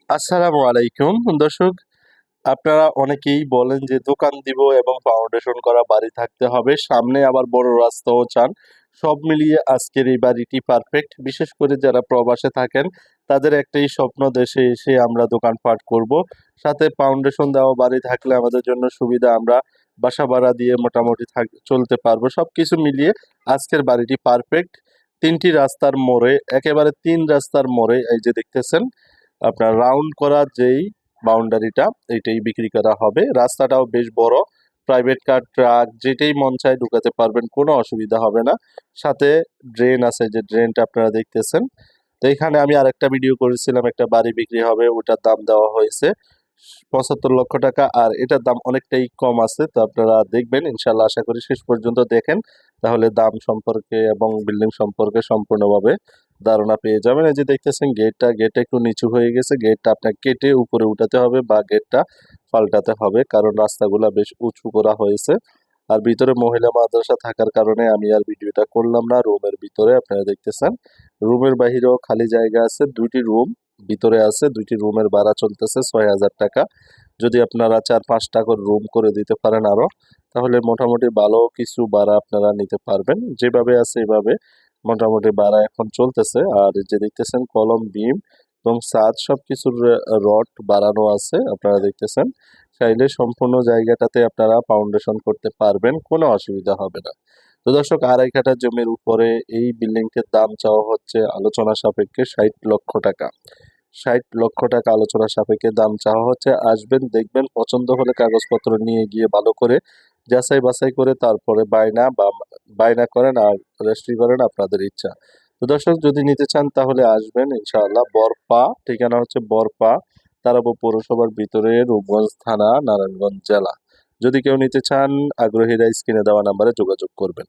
আসসালামু আলাইকুম দর্শক, আপনারা অনেকেই বলেন যে দোকান দিব এবং ফাউন্ডেশন করা বাড়ি থাকতে হবে, সামনে আবার বড় রাস্তাও চান। সব মিলিয়ে আজকের এই বাড়িটি পারফেক্ট। বিশেষ করে যারা প্রবাসে থাকেন তাদের একটাই স্বপ্ন, দেশে এসে আমরা দোকানপাট করব, সাথে ফাউন্ডেশন দেওয়া বাড়ি থাকলে আমাদের জন্য সুবিধা, আমরা বাসা ভাড়া দিয়ে মোটামুটি চলতে পারবো। সবকিছু মিলিয়ে আজকের বাড়িটি পারফেক্ট। তিনটি রাস্তার মোড়ে, একেবারে তিন রাস্তার মোড়ে এই যে দেখতেছেন আপনার রাউন্ড করা যেই বাউন্ডারিটা, এইটাই বিক্রি করা হবে। রাস্তাটাও বেশ বড়, প্রাইভেট কার, ট্রাক যেটাই মন চায় ঢুকাতে পারবেন, কোনো অসুবিধা হবে না। সাথে ড্রেন আছে, যে ড্রেনটা আপনারা দেখতেছেন। তো এখানে আমি আরেকটা ভিডিও করেছিলাম, একটা বাড়ি বিক্রি হবে, ওটার দাম দেওয়া হয়েছে ৭৫ লক্ষ টাকা, আর এটার দাম অনেকটাই কম আছে। তো আপনারা দেখবেন ইনশাল্লাহ, আশা করি শেষ পর্যন্ত দেখেন, তাহলে দাম সম্পর্কে এবং বিল্ডিং সম্পর্কে সম্পূর্ণভাবে ধারণা পেয়ে যাবেন। এই যে দেখতেছেন গেটটা একটু নিচু হয়ে গেছে, গেটটা আপনাকে কেটে উপরে উঠাতে হবে বা গেটটা পাল্টাতে হবে, কারণ রাস্তাগুলা বেশ উঁচু করা হয়েছে। আর ভিতরে মহিলা মাদ্রাসা থাকার কারণে আমি আর ভিডিওটা করলাম না। রুমের ভিতরে আপনারা দেখতেছেন, রুমের বাহিরেও খালি জায়গা আছে, দুইটি রুম ভিতরে আছে। দুইটি রুমের ভাড়া চলতেছে ৬,০০০ টাকা। যদি আপনারা ৪-৫টা করে রুম করে দিতে পারেন আরো, তাহলে মোটামুটি ভালো কিছু ভাড়া আপনারা নিতে পারবেন। যেভাবে আছে এভাবে মোটামুটি ভাড়া এখন চলতেছে। আর এই যে দেখতেছেন কলম, বিম এবং ছাদ সবকিছুর রড বাড়ানো আছে, আপনারা দেখতেছেন। চাইলে সম্পূর্ণ জায়গাটাতে আপনারা ফাউন্ডেশন করতে পারবেন, কোনো অসুবিধা হবে না। তো দর্শক, ২.৫ কাঠা জমির উপরে এই বিল্ডিংটির দাম চাওয়া হচ্ছে আলোচনা সাপেক্ষে ৬০ লক্ষ টাকা। ৬০ লক্ষ টাকা আলোচনা সাপেক্ষে দাম চাওয়া হচ্ছে। আসবেন, দেখবেন, পছন্দ হলে কাগজপত্র নিয়ে গিয়ে ভালো করে যাচাই বাছাই করে তারপরে বায়না করেন আর রেজিস্ট্রি করেন, আপনাদের ইচ্ছা। তো দর্শক, যদি নিতে চান তাহলে আসবেন ইনশাআল্লাহ। বরপা, ঠিকানা হচ্ছে বরপা, তারাবো পৌরসভার ভিতরে, রূপগঞ্জ থানা, নারায়ণগঞ্জ জেলা। যদি কেউ নিতে চান, আগ্রহীরা স্ক্রিনে দেওয়া নাম্বারে যোগাযোগ করবেন।